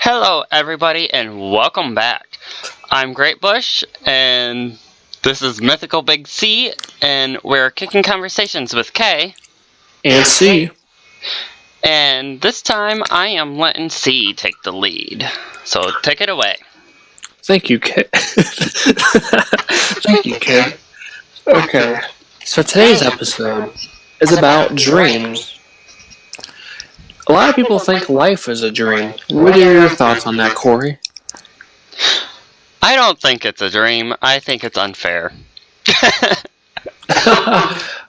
Hello, everybody, and welcome back. I'm Great Bush, and this is Mythical Big C, and we're kicking conversations with K. And C. And this time, I am letting C take the lead. So take it away. Thank you, K. Thank you, K. Okay, so today's episode is about dreams. A lot of people think life is a dream. What are your thoughts on that, Corey? I don't think it's a dream. I think it's unfair.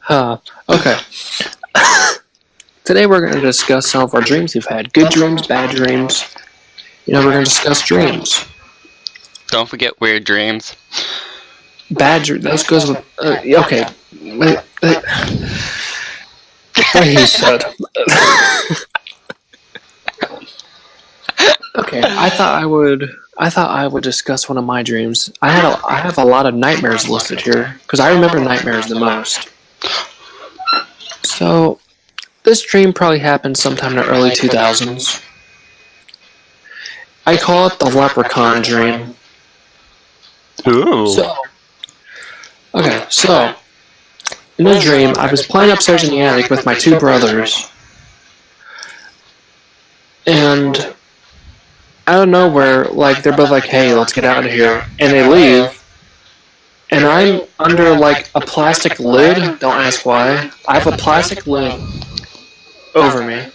Okay. Today we're going to discuss some of our dreams we've had. Good dreams, bad dreams. We're going to discuss dreams. Don't forget weird dreams. Bad dreams. That goes with... okay. What he said. Okay, I thought I would discuss one of my dreams. I have a lot of nightmares listed here because I remember nightmares the most. So, this dream probably happened sometime in the early 2000s. I call it the leprechaun dream. Ooh. So in the dream, I was playing upstairs in the attic with my two brothers, and out of nowhere, they're both like, "Hey, let's get out of here," and they leave, and I'm under, a plastic lid. Don't ask why. I have a plastic lid over me,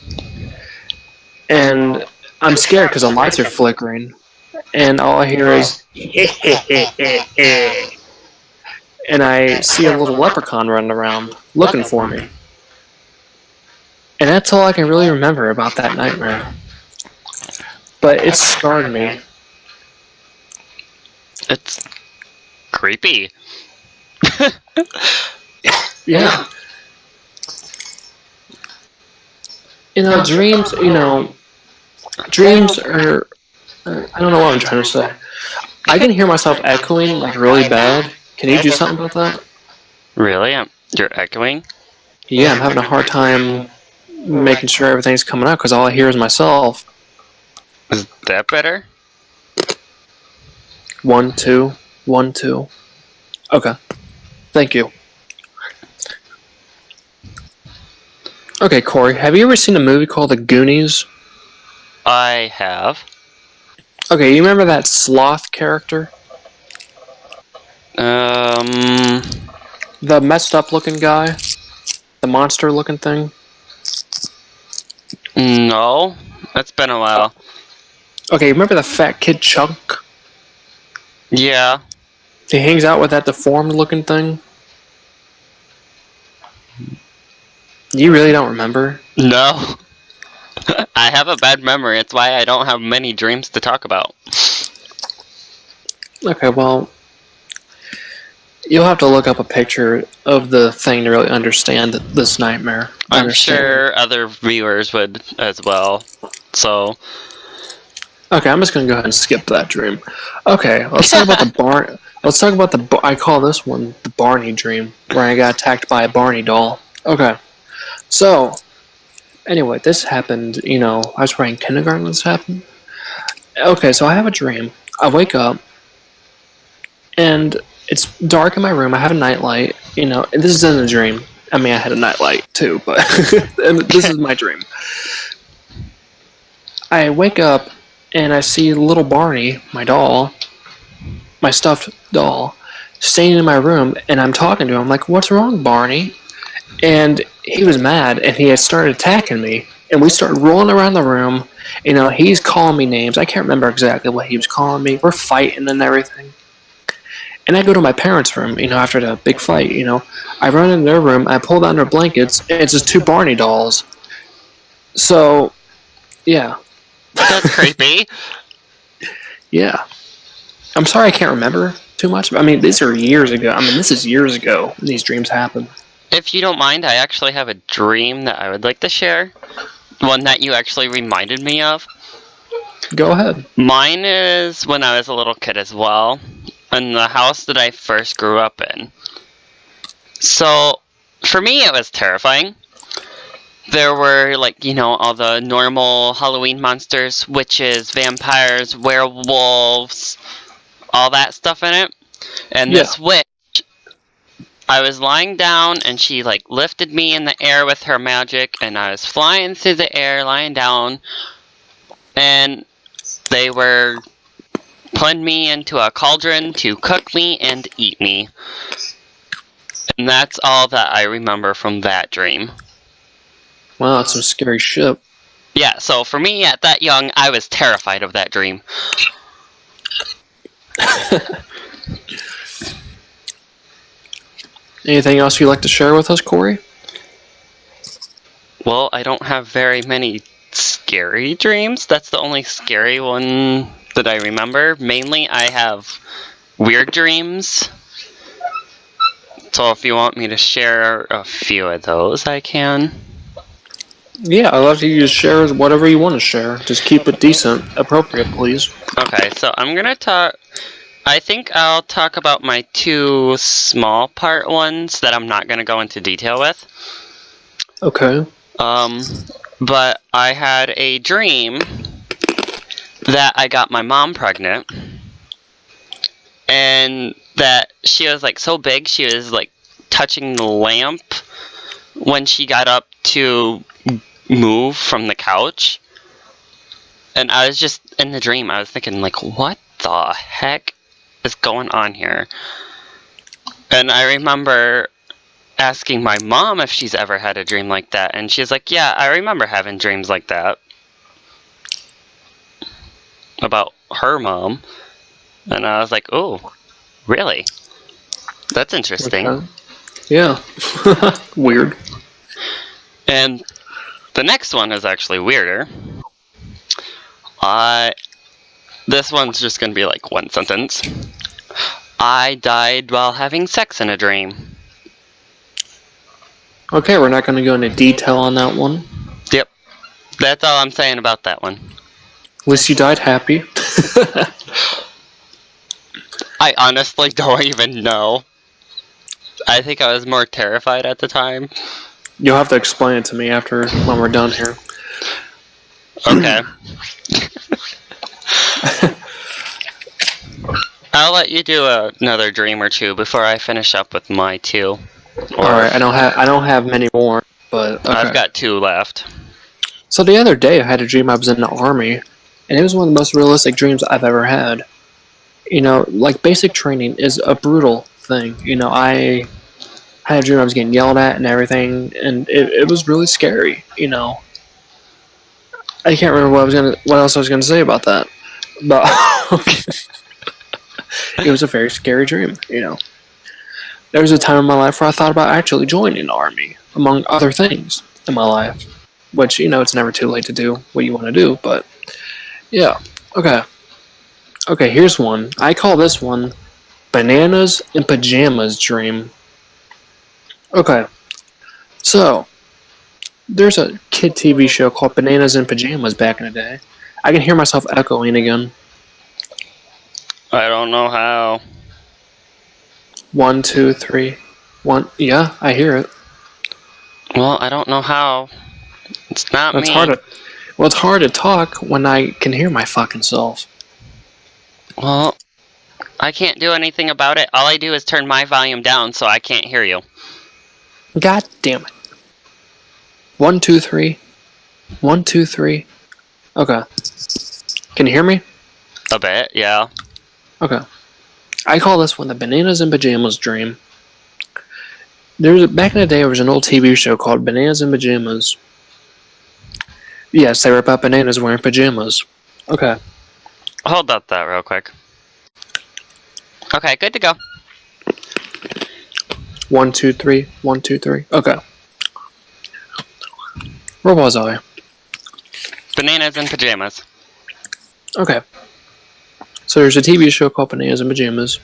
and I'm scared because the lights are flickering, and all I hear is, and I see a little leprechaun running around looking for me. And that's all I can really remember about that nightmare. But it scarred me. It's creepy. Yeah. Dreams are... I don't know what I'm trying to say. I can hear myself echoing, really bad. Can you do something about that? Really? You're echoing? Yeah, I'm having a hard time making sure everything's coming out because all I hear is myself. Is that better? 1, 2, 1, 2. Okay. Thank you. Okay, Corey, have you ever seen a movie called The Goonies? I have. Okay, you remember that sloth character? The messed up looking guy? The monster looking thing? No. It's been a while. Okay, remember the fat kid Chunk? Yeah. He hangs out with that deformed looking thing? You really don't remember? No. I have a bad memory. It's why I don't have many dreams to talk about. Okay, well, you'll have to look up a picture of the thing to really understand this nightmare. I'm sure other viewers would as well. So... Okay, I'm just going to go ahead and skip that dream. Okay, let's talk about the barn. Let's talk about I call this one the Barney dream, where I got attacked by a Barney doll. Okay, so, anyway, this happened, I was probably in kindergarten when this happened. Okay, so I have a dream. I wake up, and it's dark in my room. I have a nightlight, and this is in a dream. I mean, I had a nightlight, too, but this is my dream. I wake up, and I see little Barney, my doll, my stuffed doll, staying in my room, and I'm talking to him. I'm like, "What's wrong, Barney?" And he was mad, and he had started attacking me. And we started rolling around the room. He's calling me names. I can't remember exactly what he was calling me. We're fighting and everything. And I go to my parents' room, after the big fight, I run in their room, I pull down their blankets, and it's just two Barney dolls. So, yeah. That's creepy. Yeah. I'm sorry I can't remember too much. I mean, these are years ago. This is years ago these dreams happened. If you don't mind, I actually have a dream that I would like to share. One that you actually reminded me of. Go ahead. Mine is when I was a little kid as well. In the house that I first grew up in. So, for me, it was terrifying. there were, like, all the normal Halloween monsters, witches, vampires, werewolves, all that stuff in it. And this witch, I was lying down, and she, like, lifted me in the air with her magic, and I was flying through the air, lying down, and they were putting me into a cauldron to cook me and eat me. And that's all that I remember from that dream. Wow, that's some scary shit. Yeah, so for me, at that young, I was terrified of that dream. Anything else you'd like to share with us, Corey? Well, I don't have very many scary dreams. That's the only scary one that I remember. Mainly, I have weird dreams. So if you want me to share a few of those, I can. Yeah, I'd love you to share whatever you want to share. Just keep it decent, appropriate, please. Okay, so I'm gonna talk... I think I'll talk about my two small part ones that I'm not gonna go into detail with. Okay. But I had a dream that I got my mom pregnant. And that she was, like, so big, she was, like, touching the lamp when she got up to move from the couch. And I was just, in the dream, I was thinking, like, what the heck is going on here? And I remember asking my mom if she's ever had a dream like that. And she's like, yeah, I remember having dreams like that. About her mom. And I was like, oh, really? That's interesting. Okay. Yeah. Weird. And the next one is actually weirder. This one's just going to be like one sentence. I died while having sex in a dream. Okay, we're not going to go into detail on that one. Yep. That's all I'm saying about that one. At least you died happy. I honestly don't even know. I think I was more terrified at the time. You'll have to explain it to me after when we're done here. Okay. I'll let you do another dream or two before I finish up with my two. Alright, I don't have many more, but okay. I've got two left. So the other day I had a dream I was in the army, and it was one of the most realistic dreams I've ever had. You know, like, basic training is a brutal thing. You know, I had a dream I was getting yelled at and everything, and it was really scary, you know. I can't remember what else I was gonna say about that. But it was a very scary dream, you know. There was a time in my life where I thought about actually joining the army, among other things in my life. Which, you know, it's never too late to do what you want to do, but yeah. Okay, here's one. I call this one Bananas in Pajamas Dream. Okay, so there's a kid TV show called Bananas in Pajamas back in the day. I can hear myself echoing again. I don't know how. 1, 2, 3. 1. Yeah, I hear it. Well, I don't know how. It's not me. It's hard to talk when I can hear my fucking self. Well, I can't do anything about it. All I do is turn my volume down so I can't hear you. God damn it. 1, 2, 3. 1, 2, 3. Okay. Can you hear me? A bit, yeah. Okay. I call this one the Bananas in Pajamas Dream. Back in the day, there was an old TV show called Bananas in Pajamas. Yes, they were about bananas wearing pajamas. Okay. Hold up that real quick. Okay, good to go. 1, 2, 3. 1, 2, 3. Okay. Where was I? Bananas in Pajamas. Okay. So there's a TV show called Bananas in Pajamas.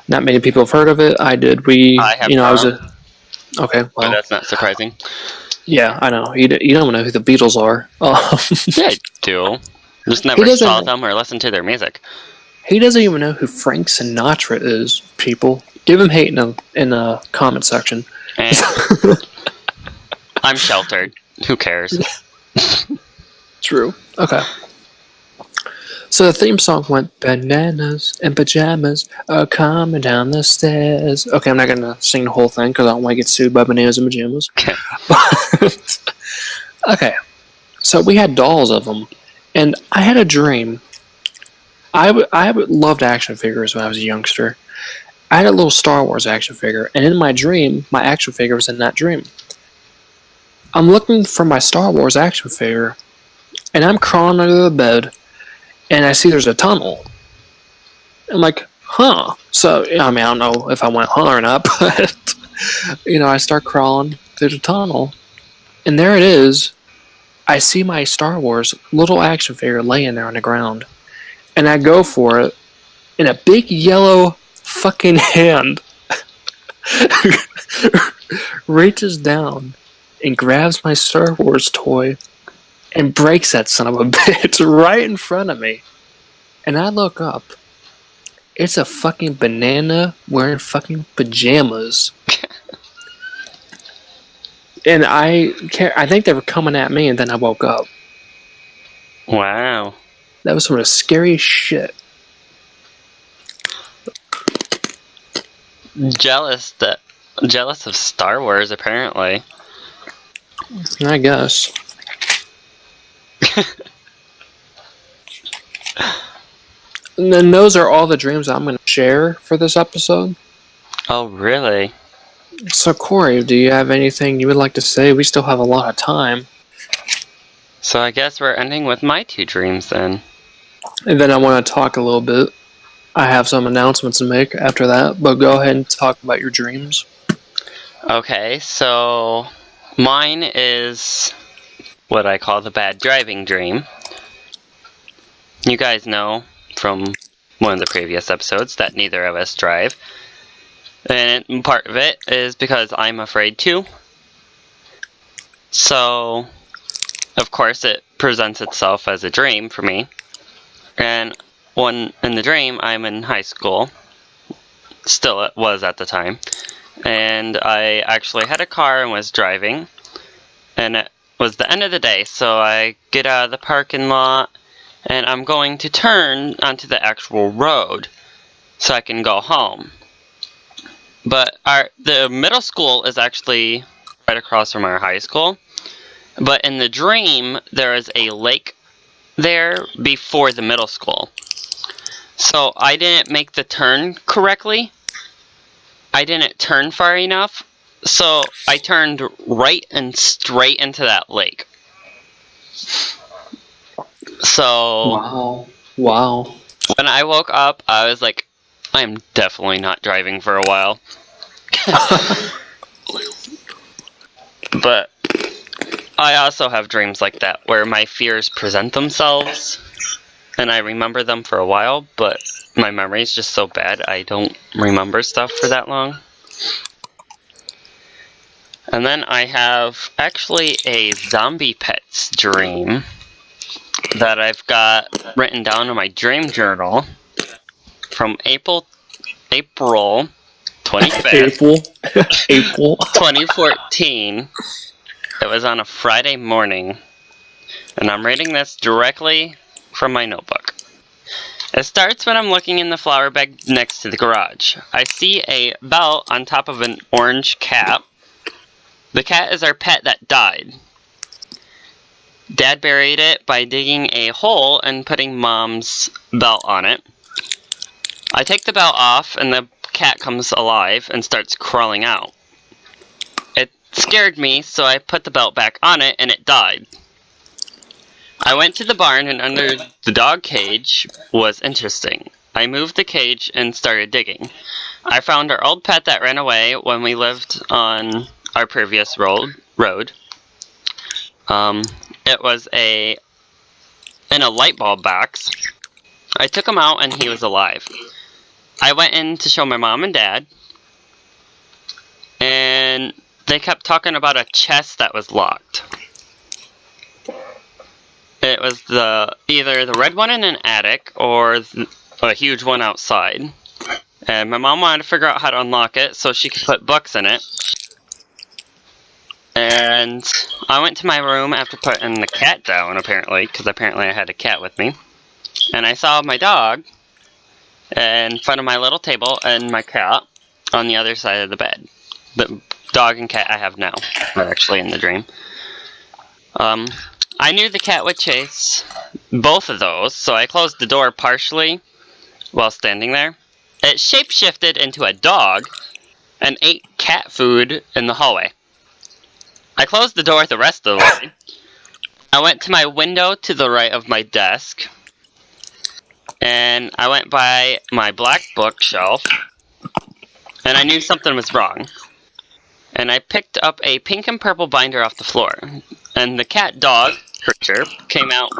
Not many people have heard of it. I did. I have Okay, well. But that's not surprising. Yeah, I know. You don't know who the Beatles are. Yeah, I do. Just never saw them or listened to their music. He doesn't even know who Frank Sinatra is, people. Give him hate in the comment section. I'm sheltered. Who cares? True. Okay. So the theme song went, bananas and pajamas are coming down the stairs. Okay, I'm not going to sing the whole thing because I don't want to get sued by bananas and pajamas. Okay. Okay. So we had dolls of them. And I had a dream. I loved action figures when I was a youngster. I had a little Star Wars action figure. And in my dream, my action figure was in that dream. I'm looking for my Star Wars action figure. And I'm crawling under the bed. And I see there's a tunnel. I'm like, huh. So, I mean, I don't know if I went huh or not, but, I start crawling through the tunnel. And there it is. I see my Star Wars little action figure laying there on the ground. And I go for it. And a big yellow fucking hand reaches down and grabs my Star Wars toy and breaks that son of a bitch right in front of me. And I look up. It's a fucking banana wearing fucking pajamas. And I think they were coming at me, and then I woke up. Wow. That was some of the scariest shit. Jealous of Star Wars, apparently. I guess. And then those are all the dreams I'm going to share for this episode. Oh, really? So, Corey, do you have anything you would like to say? We still have a lot of time. So I guess we're ending with my 2 dreams then. And then I want to talk a little bit. I have some announcements to make after that, but go ahead and talk about your dreams. Okay, so mine is what I call the bad driving dream. You guys know from one of the previous episodes that neither of us drive. And part of it is because I'm afraid to. So, of course, it presents itself as a dream for me. And in the dream, I'm in high school. Still, it was at the time. And I actually had a car and was driving. And it was the end of the day, so I get out of the parking lot. And I'm going to turn onto the actual road so I can go home. But the middle school is actually right across from our high school. But in the dream, there is a lake there before the middle school. So I didn't make the turn correctly. I didn't turn far enough. So I turned right and straight into that lake. So, Wow. When I woke up, I was like, I'm definitely not driving for a while. But I also have dreams like that, where my fears present themselves, and I remember them for a while, but my memory is just so bad, I don't remember stuff for that long. And then I have actually a zombie pets dream that I've got written down in my dream journal from April 25th, April 2014. It was on a Friday morning, and I'm reading this directly from my notebook. It starts when I'm looking in the flower bed next to the garage. I see a belt on top of an orange cat. The cat is our pet that died. Dad buried it by digging a hole and putting Mom's belt on it. I take the belt off and the cat comes alive and starts crawling out. It scared me, so I put the belt back on it and it died. I went to the barn and under the dog cage was interesting. I moved the cage and started digging. I found our old pet that ran away when we lived on our previous road. It was in a light bulb box. I took him out and he was alive. I went in to show my mom and dad, and they kept talking about a chest that was locked. It was either the red one in an attic or a huge one outside. And my mom wanted to figure out how to unlock it so she could put books in it. And I went to my room after putting the cat down, apparently, because apparently I had a cat with me. And I saw my dog in front of my little table and my cat on the other side of the bed. The dog and cat I have now are actually in the dream. I knew the cat would chase both of those, so I closed the door partially while standing there. It shapeshifted into a dog and ate cat food in the hallway. I closed the door the rest of the way. I went to my window to the right of my desk, and I went by my black bookshelf, and I knew something was wrong. And I picked up a pink and purple binder off the floor, and the cat dog creature came out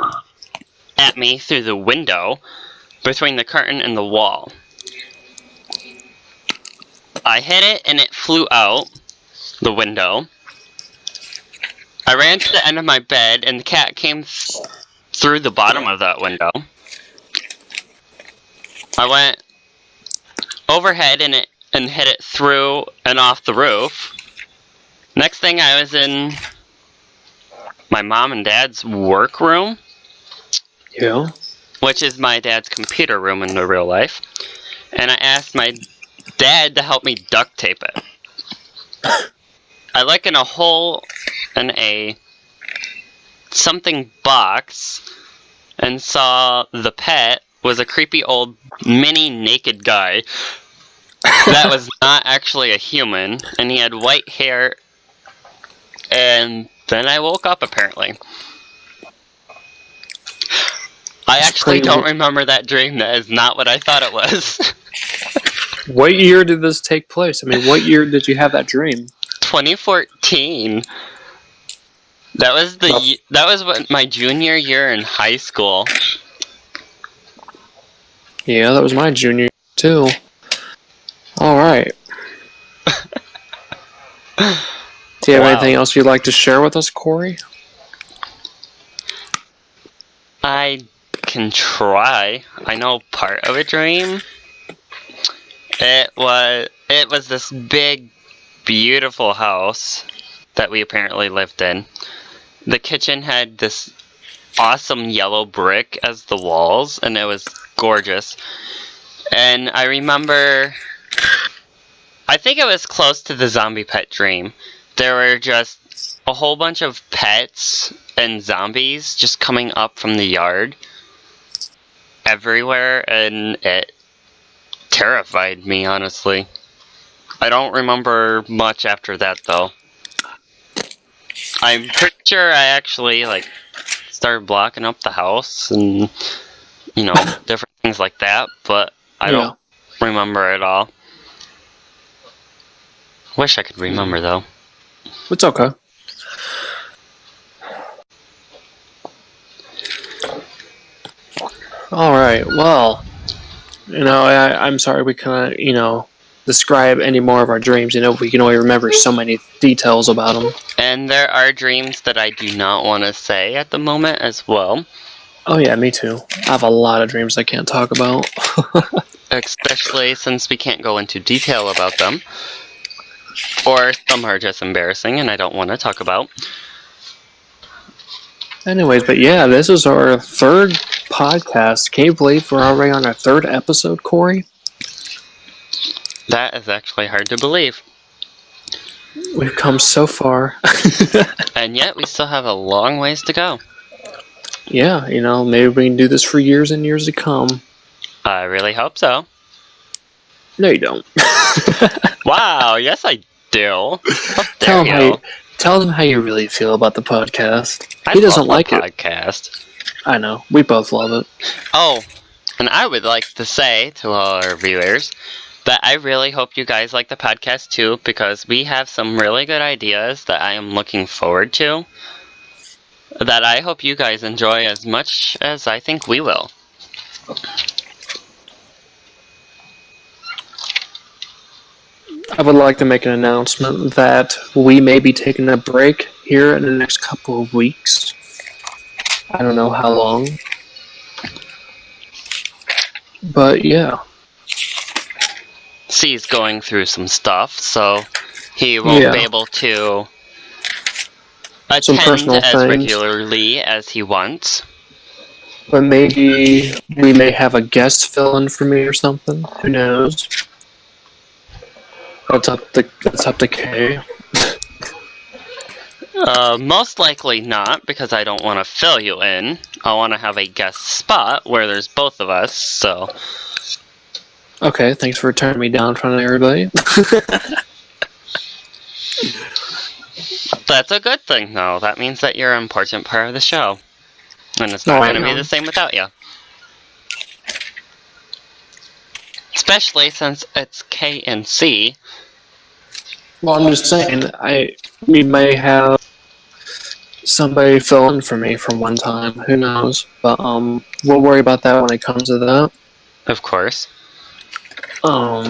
at me through the window between the curtain and the wall. I hit it and it flew out the window. I ran to the end of my bed and the cat came through the bottom of that window. I went overhead and hit it through and off the roof. Next thing I was in my mom and dad's workroom. Yeah. Which is my dad's computer room in the real life. And I asked my dad to help me duct tape it. I looked in a hole in a something box and saw the pet was a creepy old mini naked guy that was not actually a human, and he had white hair, and then I woke up apparently. I actually don't remember that dream. That is not what I thought it was. What year did this take place? I mean, what year did you have that dream? 2014. That was what my junior year in high school. Yeah, that was my junior year too. All right. Do you have anything else you'd like to share with us, Corey? I can try. I know part of a dream. It was this big, beautiful house that we apparently lived in. The kitchen had this awesome yellow brick as the walls, and it was gorgeous. And I remember, I think it was close to the zombie pet dream. There were just a whole bunch of pets and zombies just coming up from the yard everywhere, and it terrified me, honestly. I don't remember much after that, though. I'm pretty sure I actually, started blocking up the house and, different things like that, but I don't remember it all. Wish I could remember, though. It's okay. Alright, well, I'm sorry we can't, describe any more of our dreams. We can only remember so many details about them. And there are dreams that I do not want to say at the moment as well. Oh yeah, me too. I have a lot of dreams I can't talk about. Especially since we can't go into detail about them. Or some are just embarrassing and I don't want to talk about. Anyways, but yeah, this is our third podcast. Can you believe we're already on our third episode, Corey? That is actually hard to believe. We've come so far. And yet we still have a long ways to go. Yeah, maybe we can do this for years and years to come. I really hope so. No, you don't. Wow, yes I do. Tell them how you really feel about the podcast. He doesn't like the podcast. I know. We both love it. Oh, and I would like to say to all our viewers that I really hope you guys like the podcast too, because we have some really good ideas that I am looking forward to, that I hope you guys enjoy as much as I think we will. I would like to make an announcement that we may be taking a break here in the next couple of weeks. I don't know how long. But yeah. C's going through some stuff, so he won't be able to some personal as things. regularly as he wants. But maybe we may have a guest fill in for me or something. Who knows? That's up to Kay. Most likely not, because I don't want to fill you in. I want to have a guest spot where there's both of us, so... Okay, thanks for turning me down in front of everybody. That's a good thing, though. That means that you're an important part of the show. And it's not going to be the same without you. Especially since it's K and C. Well, I'm just saying, we may have somebody fill in for me from one time. Who knows? But we'll worry about that when it comes to that. Of course. Now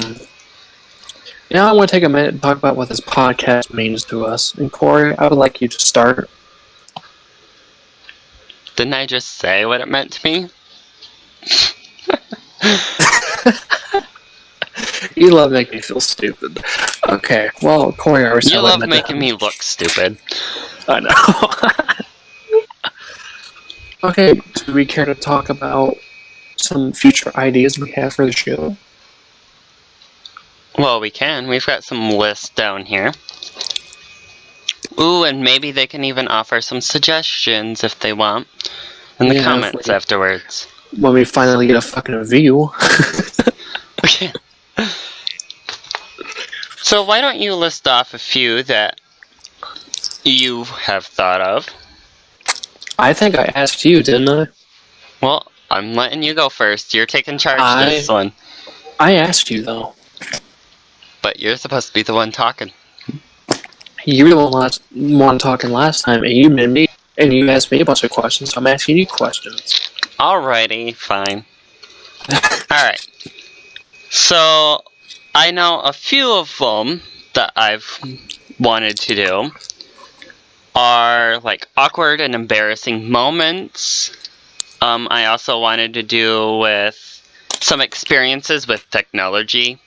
I want to take a minute and talk about what this podcast means to us. And Corey, I would like you to start. Didn't I just say what it meant to me? You love making me feel stupid. Okay, well, Corey, I was You love making me look stupid. I know. Okay, do we care to talk about some future ideas we have for the show? Well, we can. We've got some lists down here. Ooh, and maybe they can even offer some suggestions if they want in the comments afterwards. When we finally get a fucking view. Okay. So why don't you list off a few that you have thought of? I think I asked you, didn't I? Well, I'm letting you go first. You're taking charge of this one. I asked you, though. But you're supposed to be the one talking. You were the one talking last time, and you made me, and you asked me a bunch of questions, so I'm asking you questions. Alrighty, fine. Alright. So, I know a few of them that I've wanted to do are like awkward and embarrassing moments. I also wanted to do with some experiences with technology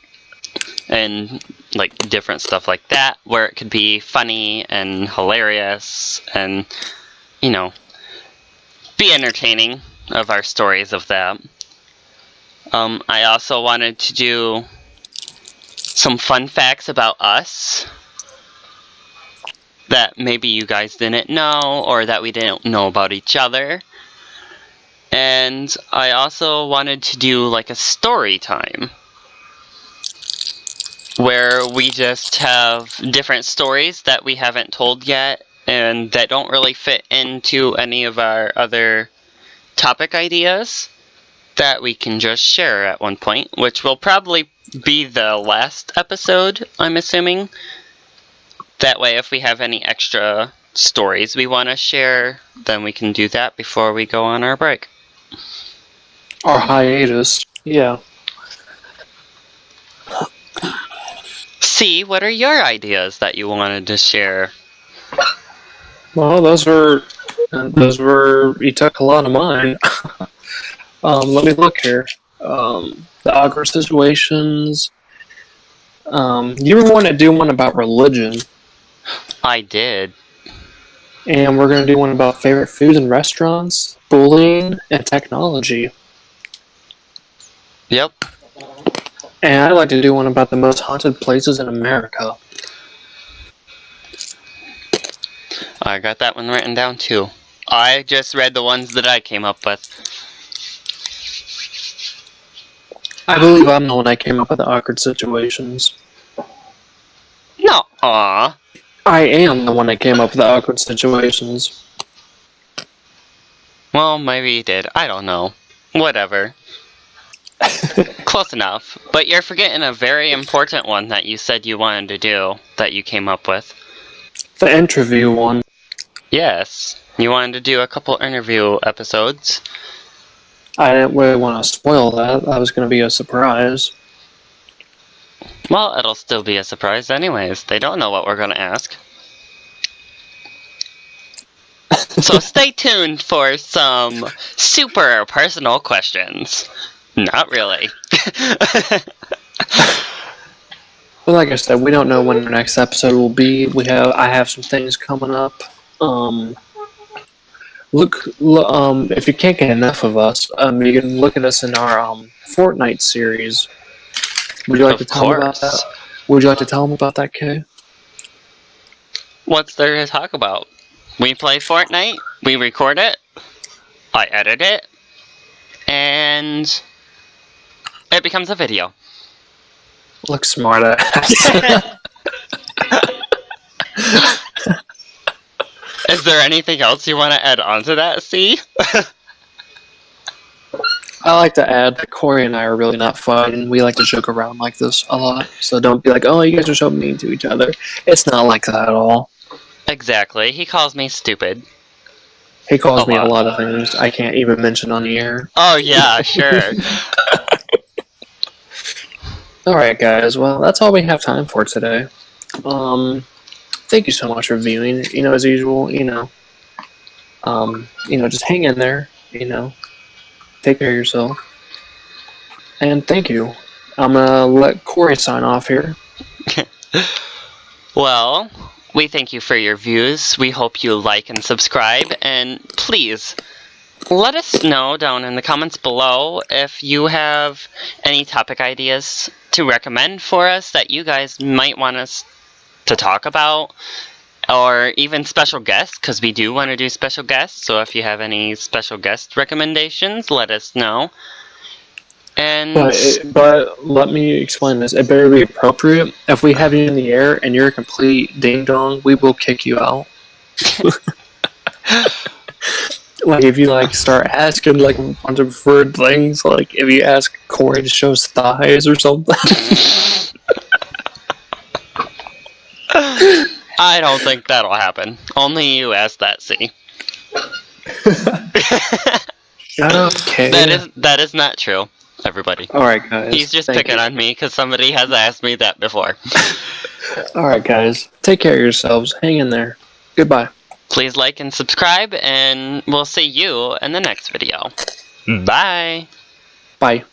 and like different stuff like that, where it could be funny and hilarious and, you know, be entertaining of our stories of that. I also wanted to do some fun facts about us that maybe you guys didn't know or that we didn't know about each other. And I also wanted to do like a story time where we just have different stories that we haven't told yet and that don't really fit into any of our other topic ideas that we can just share at one point, which will probably be the last episode, I'm assuming. That way, if we have any extra stories we want to share, then we can do that before we go on our break. Our hiatus, yeah. C, what are your ideas that you wanted to share? Well, those were, you took a lot of mine. Let me look here. The awkward situations. You were wanting to do one about religion. I did. And we're going to do one about favorite foods and restaurants, bullying, and technology. Yep. And I'd like to do one about the most haunted places in America. I got that one written down too. I just read the ones that I came up with. I believe I'm the one that came up with the awkward situations. No, aw. I am the one that came up with the awkward situations. Well, maybe you did. I don't know. Whatever. Close enough. But you're forgetting a very important one that you said you wanted to do, that you came up with. The interview one. Yes. You wanted to do a couple interview episodes. I didn't really want to spoil that. That was going to be a surprise. Well, it'll still be a surprise anyways. They don't know what we're going to ask. So stay tuned for some super personal questions. Not really. But like I said, we don't know when our next episode will be. I have some things coming up. If you can't get enough of us, you can look at us in our Fortnite series. Would you like to tell them about that? Would you like to tell them about that, Kay? What's there to talk about? We play Fortnite, we record it, I edit it, and it becomes a video. Look smart ass. Is there anything else you want to add on to that, C? I like to add that Corey and I are really not fighting. We like to joke around like this a lot. So don't be like, oh, you guys are so mean to each other. It's not like that at all. Exactly. He calls me stupid. He calls me a lot of things I can't even mention on the air. Oh, yeah, sure. Alright, guys. Well, that's all we have time for today. Thank you so much for viewing. As usual, just hang in there, Take care of yourself. And thank you. I'm gonna let Corey sign off here. Well, we thank you for your views. We hope you like and subscribe. And please, let us know down in the comments below if you have any topic ideas to recommend for us that you guys might want us to talk about. Or even special guests, because we do want to do special guests. So if you have any special guest recommendations, let us know. And but let me explain this. It better be appropriate. If we have you in the air and you're a complete ding dong, we will kick you out. If you start asking a bunch of preferred things, if you ask Corey to show his thighs or something. I don't think that'll happen. Only you asked that, C. Shut up, Kay. That is not true, everybody. Alright, guys. He's just picking on me because somebody has asked me that before. Alright, guys. Take care of yourselves. Hang in there. Goodbye. Please like and subscribe, and we'll see you in the next video. Bye. Bye.